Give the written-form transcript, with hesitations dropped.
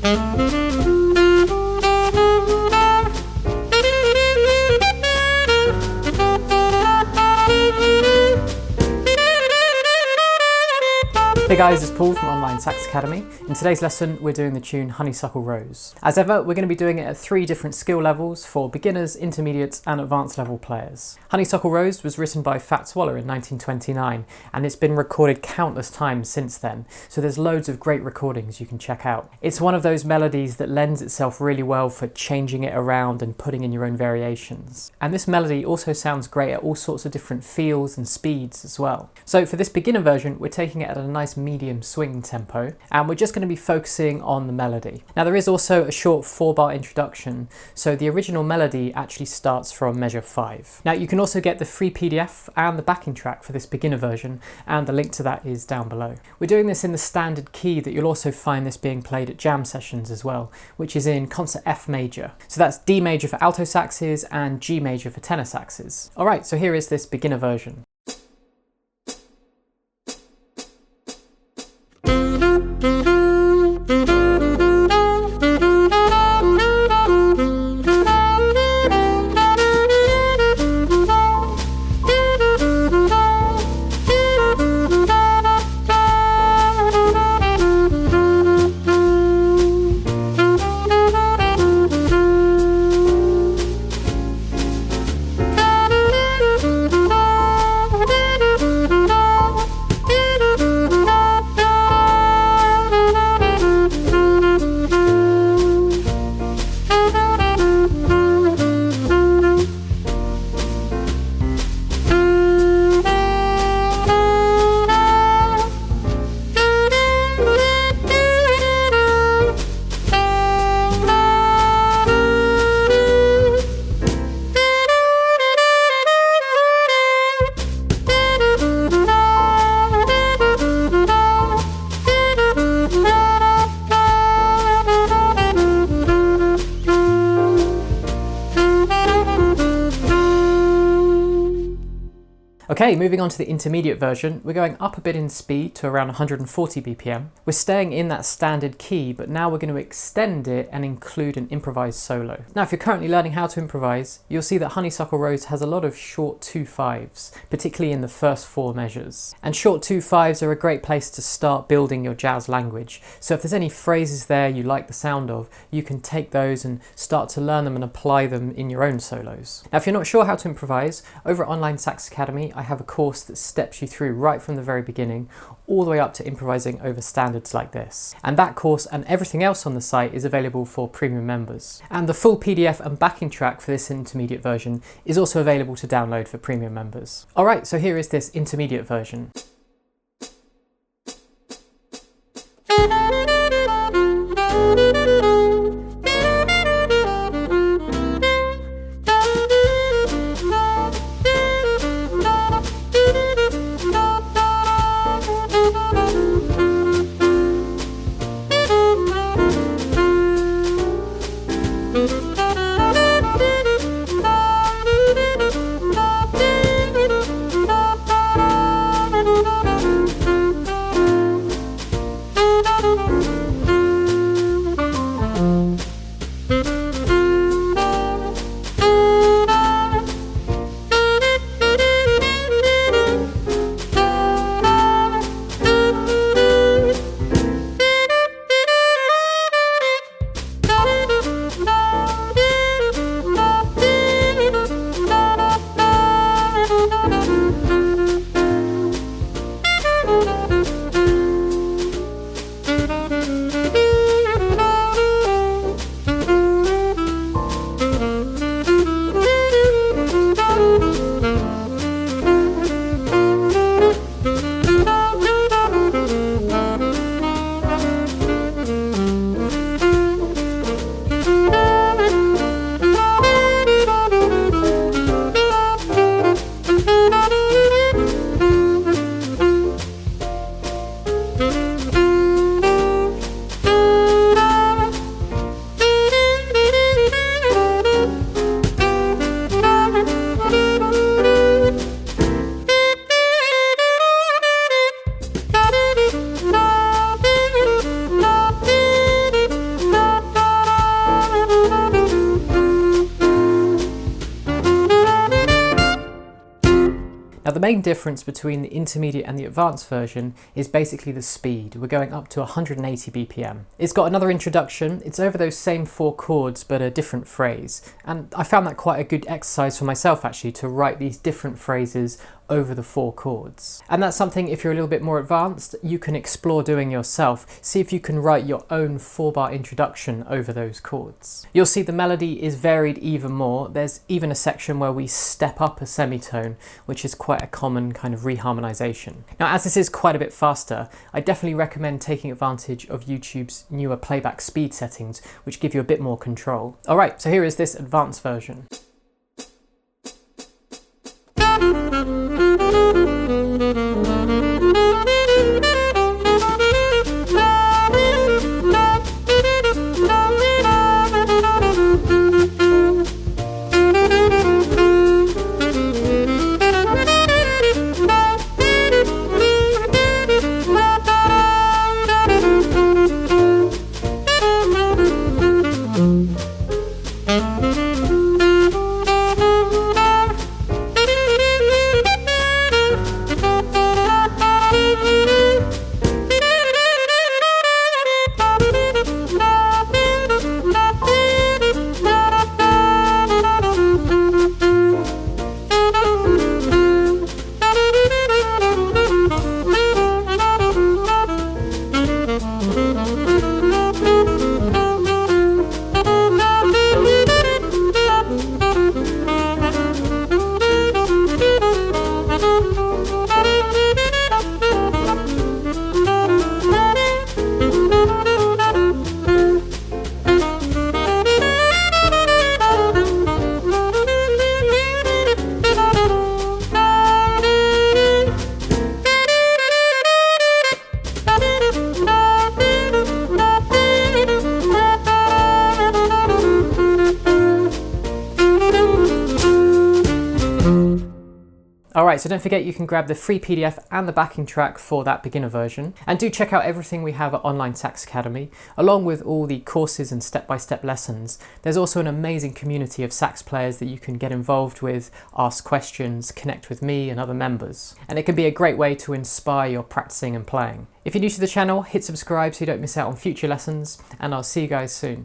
Hey guys, it's Paul from Online Sax Academy. In today's lesson, we're doing the tune Honeysuckle Rose. As ever, we're going to be doing it at 3 different skill levels for beginners, intermediates, and advanced level players. Honeysuckle Rose was written by Fats Waller in 1929, and it's been recorded countless times since then, so there's loads of great recordings you can check out. It's one of those melodies that lends itself really well for changing it around and putting in your own variations. And this melody also sounds great at all sorts of different feels and speeds as well. So for this beginner version, we're taking it at a nice medium swing tempo, and we're just going to be focusing on the melody. Now there is also a short 4-bar introduction, so the original melody actually starts from measure 5. Now you can also get the free PDF and the backing track for this beginner version, and the link to that is down below. We're doing this in the standard key that you'll also find this being played at jam sessions as well, which is in concert F major. So that's D major for alto saxes and G major for tenor saxes. Alright, so here is this beginner version. Okay, moving on to the intermediate version, we're going up a bit in speed to around 140 BPM. We're staying in that standard key, but now we're going to extend it and include an improvised solo. Now, if you're currently learning how to improvise, you'll see that Honeysuckle Rose has a lot of short 2/5s, particularly in the first 4 measures. And short 2/5s are a great place to start building your jazz language. So if there's any phrases there you like the sound of, you can take those and start to learn them and apply them in your own solos. Now, if you're not sure how to improvise, over at Online Sax Academy, I have a course that steps you through right from the very beginning all the way up to improvising over standards like this. And that course and everything else on the site is available for premium members. And the full PDF and backing track for this intermediate version is also available to download for premium members. Alright, so here is this intermediate version. main difference between the intermediate and the advanced version is basically the speed. We're going up to 180 BPM. It's got another introduction. It's over those same 4 chords but a different phrase, and I found that quite a good exercise for myself actually, to write these different phrases over the 4 chords. And that's something, if you're a little bit more advanced, you can explore doing yourself. See if you can write your own 4-bar introduction over those chords. You'll see the melody is varied even more. There's even a section where we step up a semitone, which is quite a common kind of reharmonization. Now, as this is quite a bit faster, I definitely recommend taking advantage of YouTube's newer playback speed settings, which give you a bit more control. All right, so here is this advanced version. Alright, so don't forget you can grab the free PDF and the backing track for that beginner version. And do check out everything we have at Online Sax Academy, along with all the courses and step-by-step lessons. There's also an amazing community of sax players that you can get involved with, ask questions, connect with me and other members. And it can be a great way to inspire your practicing and playing. If you're new to the channel, hit subscribe so you don't miss out on future lessons, and I'll see you guys soon.